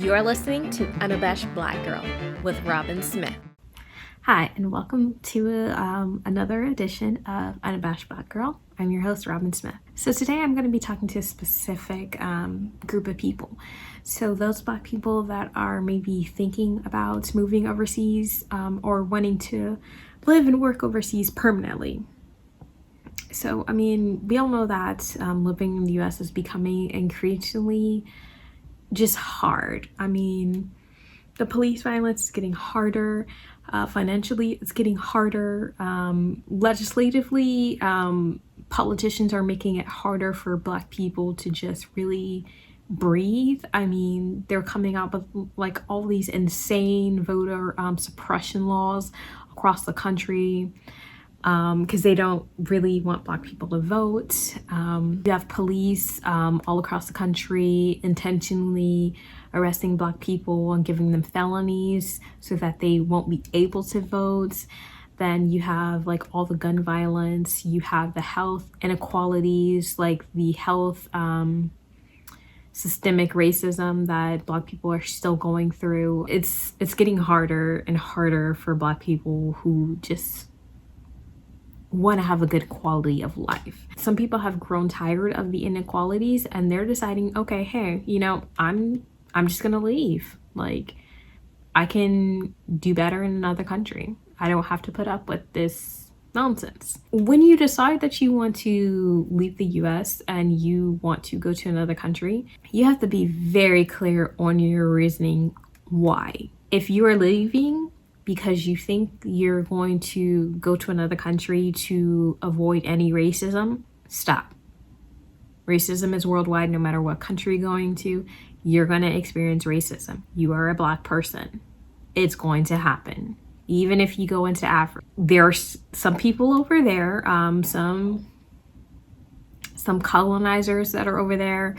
You're listening to Unabashed Black Girl with Robin Smith. Hi, and welcome to another edition of Unabashed Black Girl. I'm your host, Robin Smith. So today I'm going to be talking to a specific group of people. So those Black people that are maybe thinking about moving overseas or wanting to live and work overseas permanently. So, we all know that living in the U.S. is becoming increasingly just hard. The police violence is getting harder. Financially, it's getting harder. Legislatively, politicians are making it harder for Black people to just really breathe. They're coming out with like all these insane voter suppression laws across the country because they don't really want Black people to vote. You have police all across the country intentionally arresting Black people and giving them felonies so that they won't be able to vote. Then you have like all the gun violence, you have the health inequalities, like the health systemic racism that Black people are still going through. It's getting harder and harder for Black people who just want to have a good quality of life. Some people have grown tired of the inequalities and they're deciding, okay, hey, I'm just gonna leave. Like, I can do better in another country. I don't have to put up with this nonsense. When you decide that you want to leave the US and you want to go to another country, you have to be very clear on your reasoning why. If you are leaving because you think you're going to go to another country to avoid any racism, stop. Racism is worldwide. No matter what country you're going to, you're going to experience racism. You are a Black person. It's going to happen. Even if you go into Africa, there's some people over there, some colonizers that are over there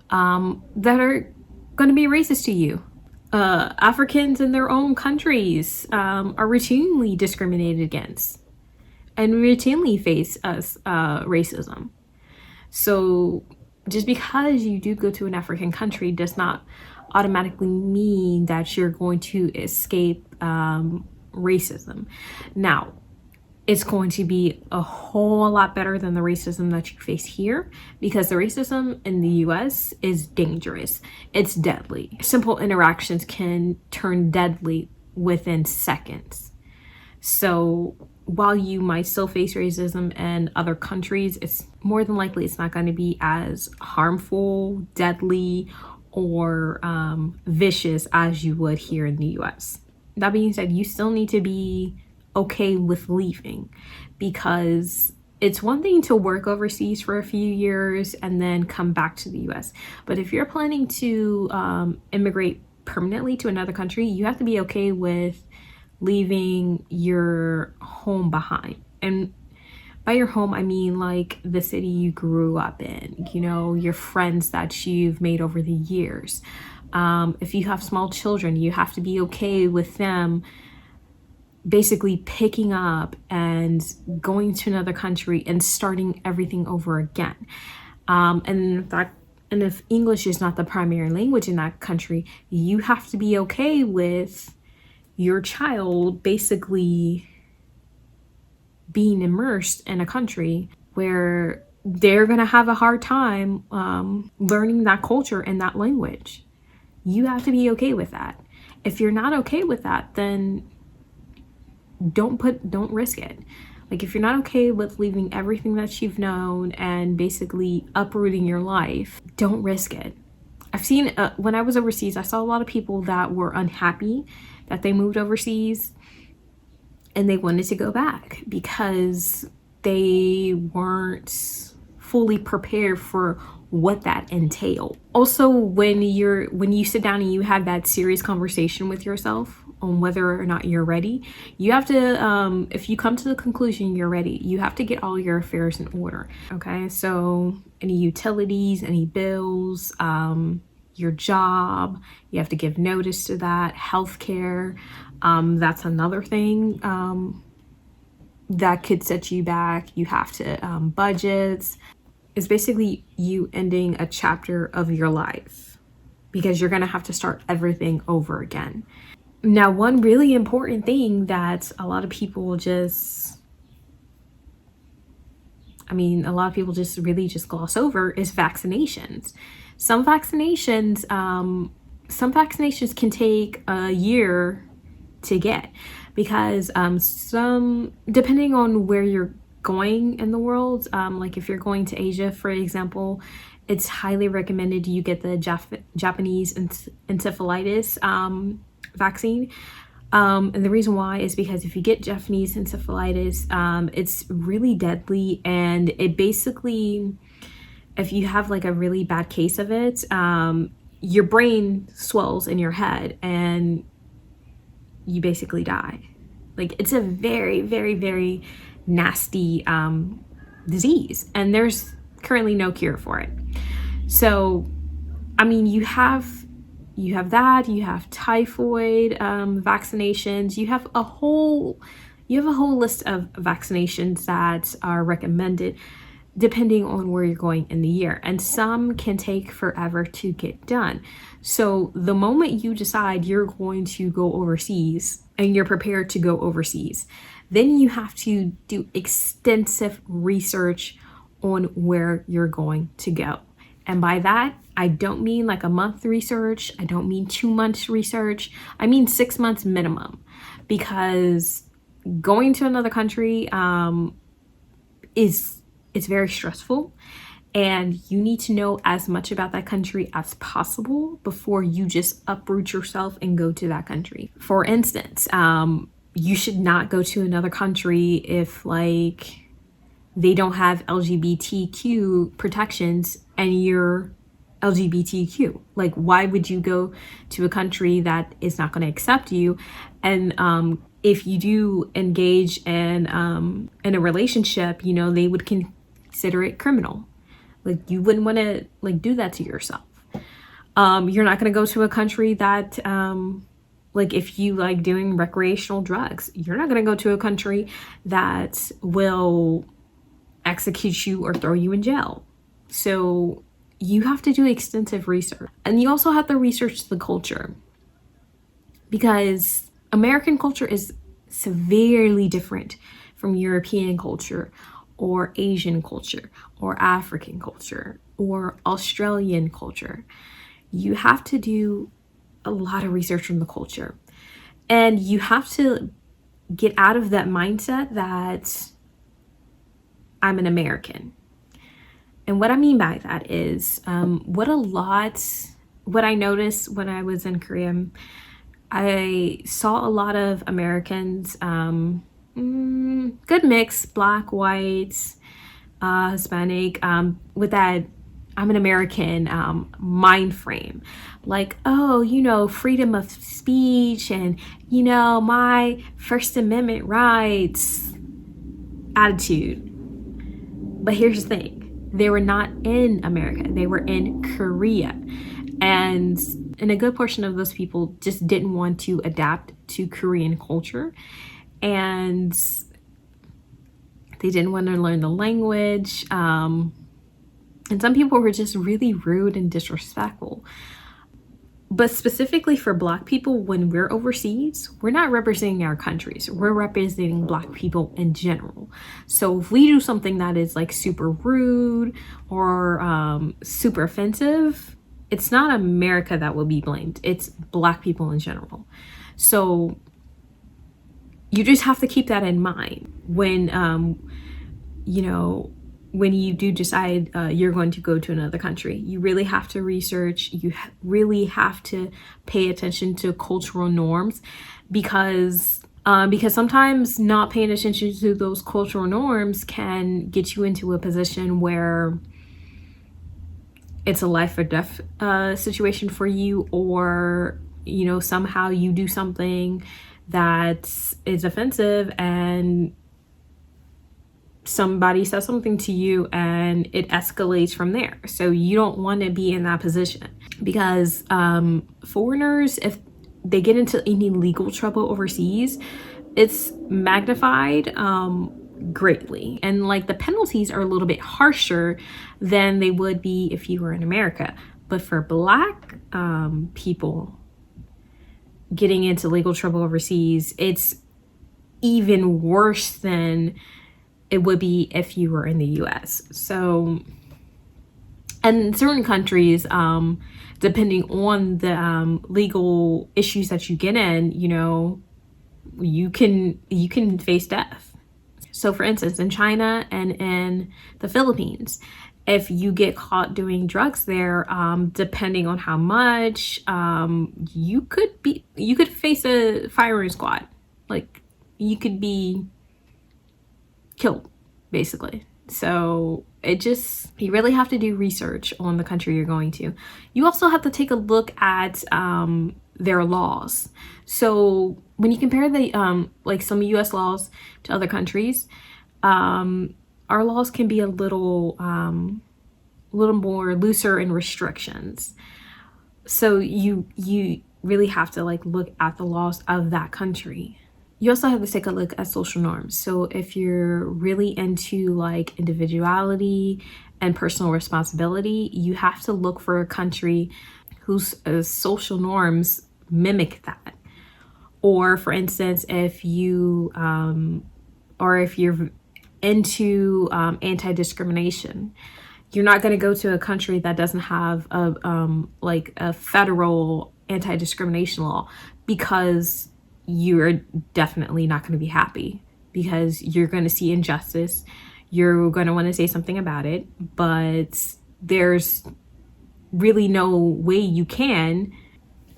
that are going to be racist to you. Africans in their own countries are routinely discriminated against and routinely face racism. So just because you do go to an African country does not automatically mean that you're going to escape racism. Now, it's going to be a whole lot better than the racism that you face here, because the racism in the US is dangerous. It's deadly. Simple interactions can turn deadly within seconds. So while you might still face racism in other countries, it's more than likely it's not going to be as harmful, deadly, or vicious as you would here in the US. That being said, you still need to be okay with leaving, because it's one thing to work overseas for a few years and then come back to the US. But if you're planning to immigrate permanently to another country, you have to be okay with leaving your home behind. And by your home, I mean like the city you grew up in, your friends that you've made over the years. If you have small children, you have to be okay with them basically picking up and going to another country and starting everything over again. And in fact, and if English is not the primary language in that country, you have to be okay with your child basically being immersed in a country where they're going to have a hard time learning that culture and that language. You have to be okay with that. If you're not okay with that, then don't risk it. Like, if you're not okay with leaving everything that you've known and basically uprooting your life, don't risk it. I've seen, when I was overseas, I saw a lot of people that were unhappy that they moved overseas and they wanted to go back because they weren't fully prepared for what that entailed. Also, when you sit down and you have that serious conversation with yourself on whether or not you're ready, you have to, if you come to the conclusion you're ready, you have to get all your affairs in order. Okay, so any utilities, any bills, your job, you have to give notice to that. Healthcare, that's another thing that could set you back. You have to budgets. It's basically you ending a chapter of your life. because you're going to have to start everything over again. Now, one really important thing that a lot of people just really just gloss over is vaccinations. Some vaccinations can take a year to get, because some, depending on where you're going in the world, like if you're going to Asia, for example, it's highly recommended you get the Japanese encephalitis vaccine. And the reason why is because if you get Japanese encephalitis, it's really deadly, and it basically, if you have like a really bad case of it, your brain swells in your head and you basically die. Like, it's a very, very, very nasty disease, and there's currently no cure for it. So, I mean, you have that, you have typhoid vaccinations, you have a whole list of vaccinations that are recommended depending on where you're going in the year, and some can take forever to get done. So the moment you decide you're going to go overseas and you're prepared to go overseas, then you have to do extensive research on where you're going to go. And by that, I don't mean like a month research. I don't mean 2 months research. I mean 6 months minimum, because going to another country it's very stressful, and you need to know as much about that country as possible before you just uproot yourself and go to that country. For instance, you should not go to another country if like they don't have LGBTQ protections and you're LGBTQ. Like, why would you go to a country that is not going to accept you? And if you do engage in a relationship, you know, they would consider it criminal. Like, you wouldn't want to like do that to yourself. You're not going to go to a country that like, if you like doing recreational drugs, you're not going to go to a country that will execute you or throw you in jail. So you have to do extensive research, and you also have to research the culture, because American culture is severely different from European culture or Asian culture or African culture or Australian culture. You have to do a lot of research on the culture, and you have to get out of that mindset that I'm an American. And what I mean by that is what I noticed when I was in Korea, I saw a lot of Americans, good mix, black, white, Hispanic, with that I'm an American mind frame. Like, oh, you know, freedom of speech and, you know, my First Amendment rights attitude. But here's the thing. They were not in America. They were in Korea. And a good portion of those people just didn't want to adapt to Korean culture. And they didn't want to learn the language. And some people were just really rude and disrespectful. But specifically for Black people, when we're overseas, we're not representing our countries. We're representing Black people in general. So if we do something that is like super rude or super offensive, it's not America that will be blamed. It's Black people in general. So you just have to keep that in mind when, you know, when you do decide you're going to go to another country. You really have to research. You really have to pay attention to cultural norms, because sometimes not paying attention to those cultural norms can get you into a position where it's a life or death situation for you, or, you know, somehow you do something that is offensive and somebody says something to you and it escalates from there. So you don't want to be in that position, because foreigners, if they get into any legal trouble overseas, it's magnified greatly, and like the penalties are a little bit harsher than they would be if you were in America. But for Black people getting into legal trouble overseas, it's even worse than it would be if you were in the US. So, and in certain countries, depending on the legal issues that you get in, you know, you can face death. So for instance, in China and in the Philippines, if you get caught doing drugs there, depending on how much, you could face a firing squad. Like, you could be killed, basically. So you really have to do research on the country you're going to. You also have to take a look at their laws. So when you compare the like some US laws to other countries, our laws can be a little more looser in restrictions. So you really have to like look at the laws of that country. You also have to take a look at social norms. So if you're really into like individuality and personal responsibility, you have to look for a country whose social norms mimic that. Or for instance, if you're into anti-discrimination, you're not going to go to a country that doesn't have a federal anti-discrimination law, because you're definitely not going to be happy, because you're going to see injustice. You're going to want to say something about it, but there's really no way you can.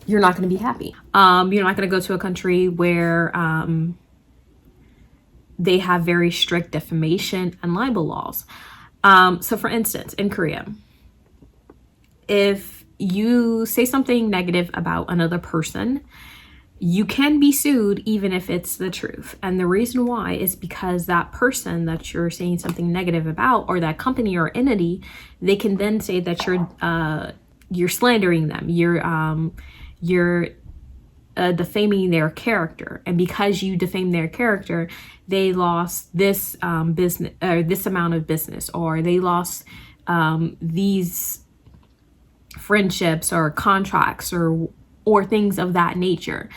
You're not going to be happy. You're not going to go to a country where they have very strict defamation and libel laws. So for instance, in Korea, if you say something negative about another person, you can be sued even if it's the truth. And the reason why is because that person that you're saying something negative about, or that company or entity, they can then say that you're slandering them. You're defaming their character, and because you defame their character, they lost this business, or this amount of business, or they lost these friendships or contracts or things of that nature.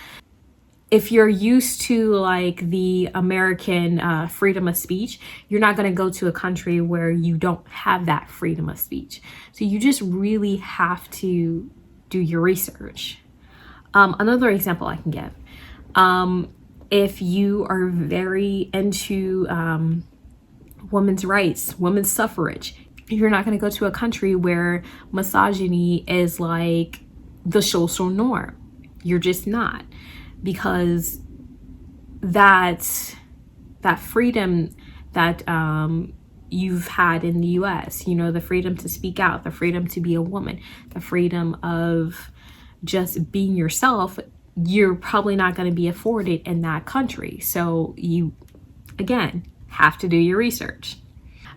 If you're used to like the American freedom of speech, you're not going to go to a country where you don't have that freedom of speech. So you just really have to do your research. Another example I can give, if you are very into women's rights, women's suffrage, you're not going to go to a country where misogyny is like the social norm. You're just not, because that freedom that you've had in the US, you know, the freedom to speak out, the freedom to be a woman, the freedom of just being yourself, you're probably not going to be afforded in that country. So you, again, have to do your research.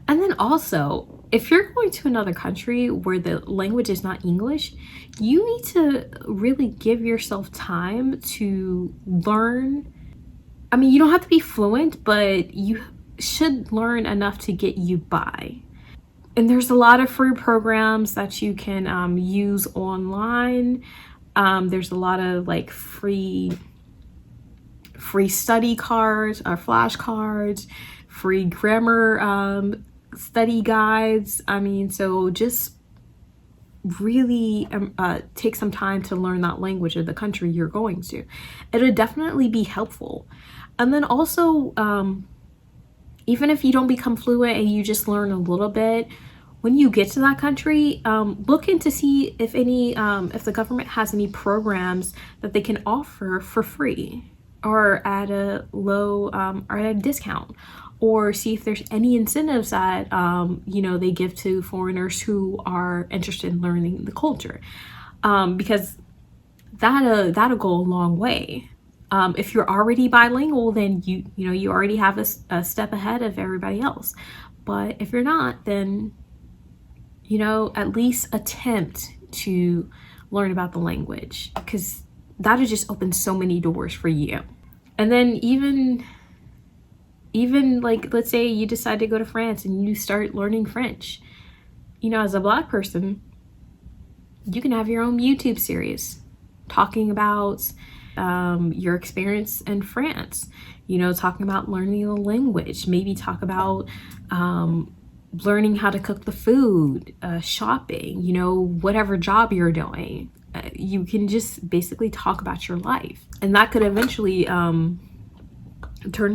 And then also, if you're going to another country where the language is not English, you need to really give yourself time to learn. I mean, you don't have to be fluent, but you should learn enough to get you by. And there's a lot of free programs that you can use online. There's a lot of like free study cards or flashcards, free grammar study guides. I mean, so just really take some time to learn that language of the country you're going to. It'll definitely be helpful. And then also, even if you don't become fluent and you just learn a little bit, when you get to that country, look into see if the government has any programs that they can offer for free, or at a low or at a discount, or see if there's any incentives that they give to foreigners who are interested in learning the culture, because that'll go a long way. If you're already bilingual, then you already have a step ahead of everybody else. But if you're not, then at least attempt to learn about the language, because that'll just open so many doors for you. And then even like, let's say you decide to go to France and you start learning French. As a Black person, You can have your own YouTube series talking about your experience in France, talking about learning the language, maybe talk about learning how to cook the food, shopping, whatever job you're doing. You can just basically talk about your life. And that could eventually turn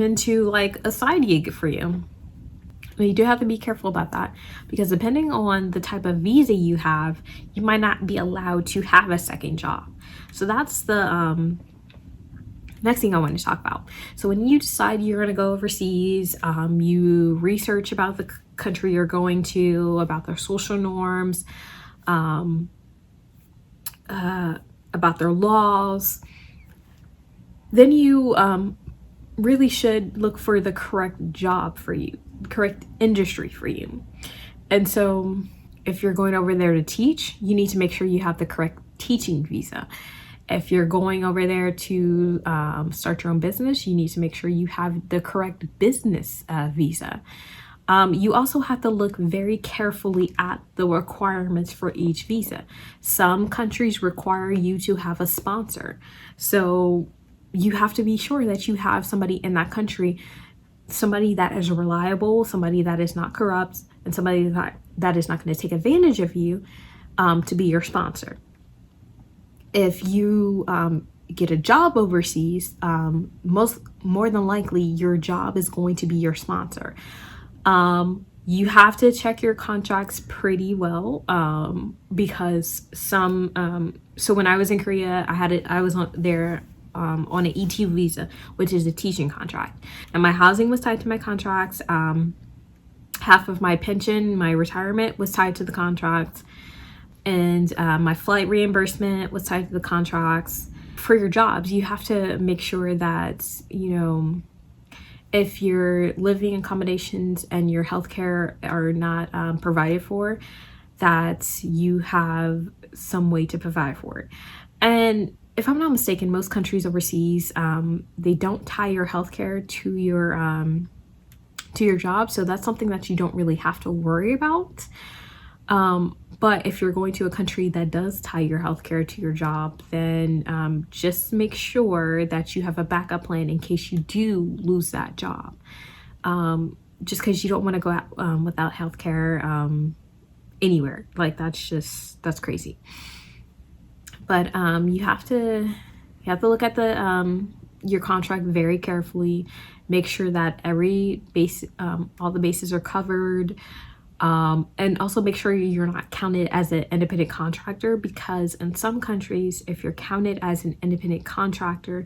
into like a side gig for you. But you do have to be careful about that, because depending on the type of visa you have, you might not be allowed to have a second job. So that's the next thing I want to talk about. So when you decide you're going to go overseas, you research about the country you're going to, about their social norms, about their laws. Then you really should look for the correct job for you, correct industry for you. And so if you're going over there to teach, you need to make sure you have the correct teaching visa. If you're going over there to start your own business, you need to make sure you have the correct business visa. You also have to look very carefully at the requirements for each visa. Some countries require you to have a sponsor. So you have to be sure that you have somebody in that country, somebody that is reliable, somebody that is not corrupt, and somebody that is not going to take advantage of you to be your sponsor. If you get a job overseas, more than likely your job is going to be your sponsor. You have to check your contracts pretty well, because so when I was in Korea, I was on an ET visa, which is a teaching contract, and my housing was tied to my contracts. Half of my pension, my retirement was tied to the contracts, and my flight reimbursement was tied to the contracts. For your jobs, you have to make sure that, if your living accommodations and your healthcare are not provided for, that you have some way to provide for it. And if I'm not mistaken, most countries overseas, they don't tie your healthcare to your job, so that's something that you don't really have to worry about. But if you're going to a country that does tie your healthcare to your job, then just make sure that you have a backup plan in case you do lose that job. Just because you don't want to go out without healthcare anywhere. Like that's crazy. But you have to look at your contract very carefully. Make sure that all the bases are covered. And also make sure you're not counted as an independent contractor, because in some countries, if you're counted as an independent contractor,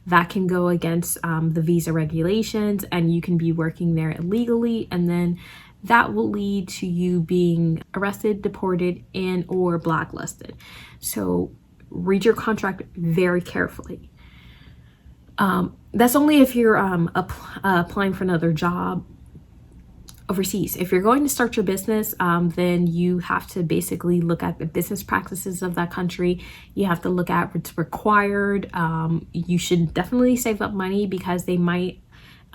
that can go against the visa regulations, and you can be working there illegally, and then that will lead to you being arrested, deported, and or blacklisted. So read your contract very carefully. That's only if you're applying for another job overseas. If you're going to start your business, then you have to basically look at the business practices of that country. You have to look at what's required. You should definitely save up money, because they might,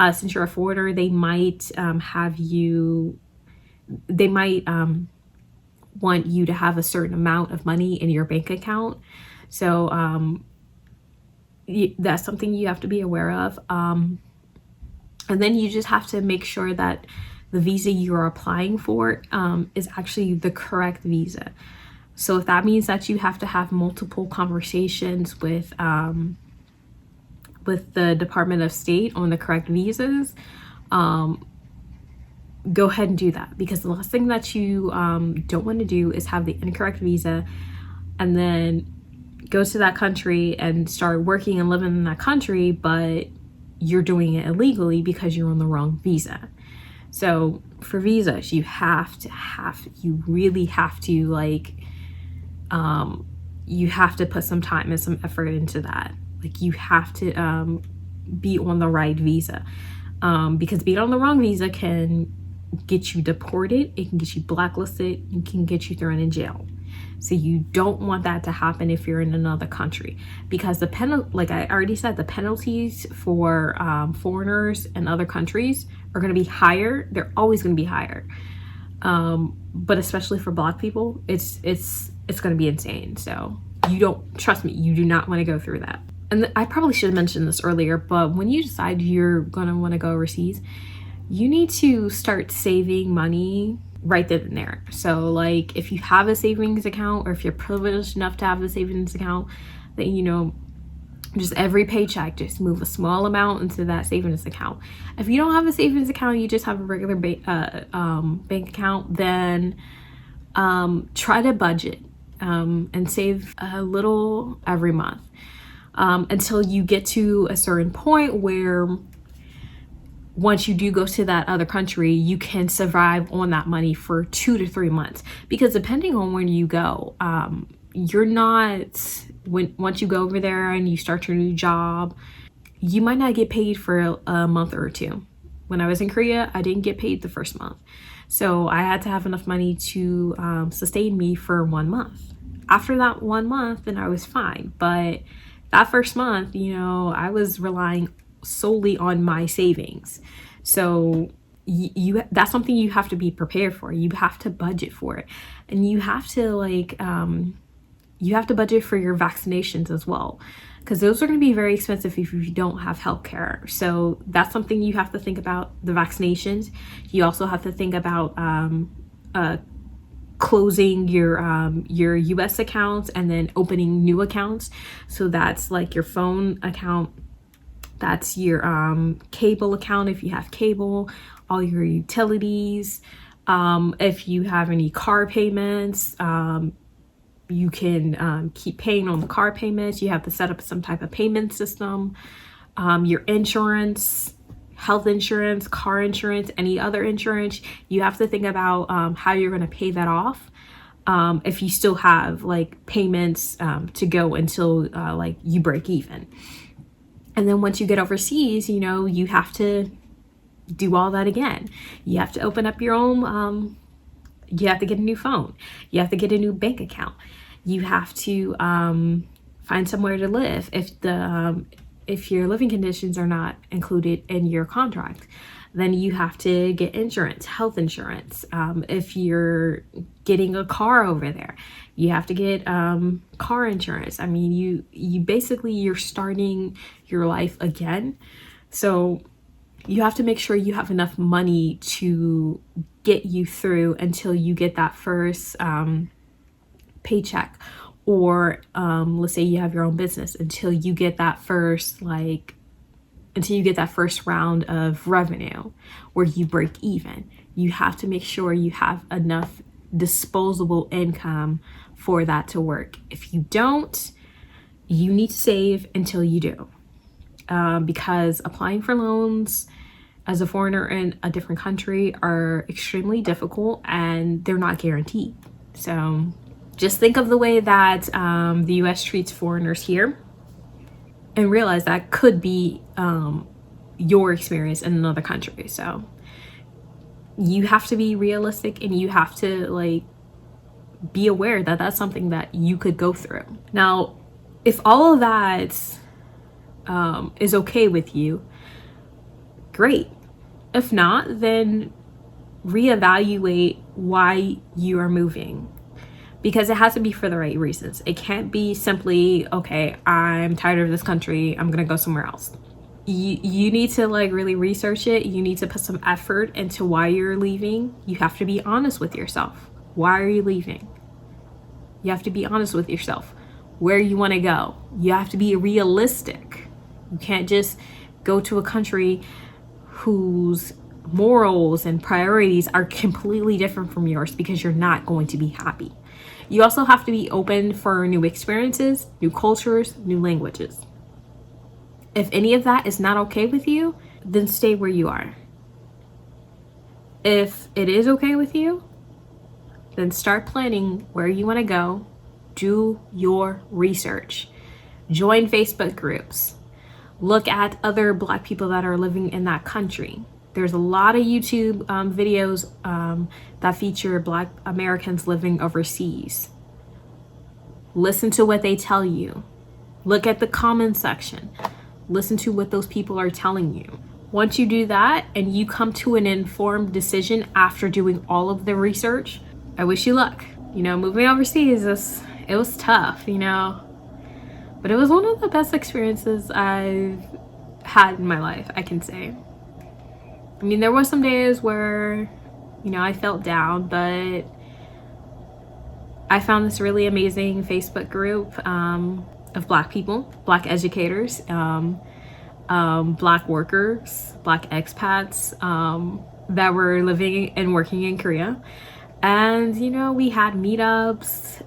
since you're a foreigner, they might want you to have a certain amount of money in your bank account. So that's something you have to be aware of. And then you just have to make sure that the visa you're applying for is actually the correct visa. So if that means that you have to have multiple conversations with the Department of State on the correct visas, go ahead and do that, because the last thing that you don't want to do is have the incorrect visa and then go to that country and start working and living in that country, but you're doing it illegally because you're on the wrong visa. So for visas, you really have to you have to put some time and some effort into that. Like, you have to be on the right visa, because being on the wrong visa can get you deported, it can get you blacklisted, it can get you thrown in jail. So you don't want that to happen if you're in another country, because like I already said, the penalties for foreigners in other countries are going to be higher. They're always going to be higher. But especially for Black people, it's it's going to be insane. So trust me, you do not want to go through that. And I probably should have mentioned this earlier, but when you decide you're going to want to go overseas, you need to start saving money right then and there. So like if you have a savings account, or if you're privileged enough to have a savings account, then just every paycheck, just move a small amount into that savings account. If you don't have a savings account, you just have a regular bank account, then try to budget and save a little every month until you get to a certain point where once you do go to that other country, you can survive on that money for 2 to 3 months. Because depending on when you go, once you go over there and you start your new job, you might not get paid for a month or two. When I was in Korea, I didn't get paid the first month. So I had to have enough money to sustain me for 1 month. After that 1 month, then I was fine. But that first month, I was relying solely on my savings. So that's something you have to be prepared for. You have to budget for it. And you have to budget for your vaccinations as well, because those are going to be very expensive if you don't have healthcare. So that's something you have to think about, the vaccinations. You also have to think about closing your US accounts and then opening new accounts. So that's like your phone account, that's your cable account if you have cable, all your utilities, if you have any car payments, you can keep paying on the car payments. You have to set up some type of payment system. Your insurance, health insurance, car insurance, any other insurance, you have to think about how you're going to pay that off. If you still have like payments to go until like you break even. And then once you get overseas, you have to do all that again. You have to open up your own, you have to get a new phone. You have to get a new bank account. You have to find somewhere to live if your living conditions are not included in your contract. Then you have to get insurance, health insurance. If you're getting a car over there, you have to get car insurance. I mean, you're starting your life again. So you have to make sure you have enough money to get you through until you get that first paycheck, or let's say you have your own business, until you get that first round of revenue where you break even. You have to make sure you have enough disposable income for that to work. If you don't, you need to save until you do, because applying for loans as a foreigner in a different country are extremely difficult and they're not guaranteed. So just think of the way that the US treats foreigners here, and realize that could be your experience in another country. So you have to be realistic, and you have to be aware that that's something that you could go through. Now, if all of that is okay with you, great. If not, then reevaluate why you are moving, because it has to be for the right reasons. It can't be simply, okay, I'm tired of this country, I'm gonna go somewhere else. You need to really research it. You need to put some effort into why you're leaving. You have to be honest with yourself. Why are you leaving? You have to be honest with yourself. Where you want to go. You have to be realistic. You can't just go to a country whose morals and priorities are completely different from yours, because you're not going to be happy. You also have to be open for new experiences, new cultures, new languages. If any of that is not okay with you, then stay where you are. If it is okay with you, then start planning where you want to go. Do your research. Join Facebook groups. Look at other Black people that are living in that country. There's a lot of YouTube videos that feature Black Americans living overseas. Listen to what they tell you. Look at the comment section. Listen to what those people are telling you. Once you do that and you come to an informed decision after doing all of the research, I wish you luck. You know, moving overseas, it was tough, you know, but it was one of the best experiences I've had in my life, I can say. I mean, there were some days where, you know, I felt down, but I found this really amazing Facebook group of Black people, Black educators, Black workers, Black expats that were living and working in Korea. And, you know, we had meetups,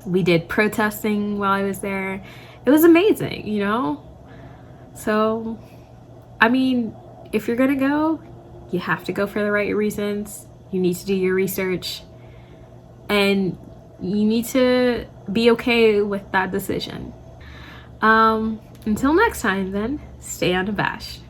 we did protesting while I was there. It was amazing, you know? So, I mean, if you're gonna go, you have to go for the right reasons. You need to do your research. And you need to be okay with that decision. Until next time then, stay unabashed.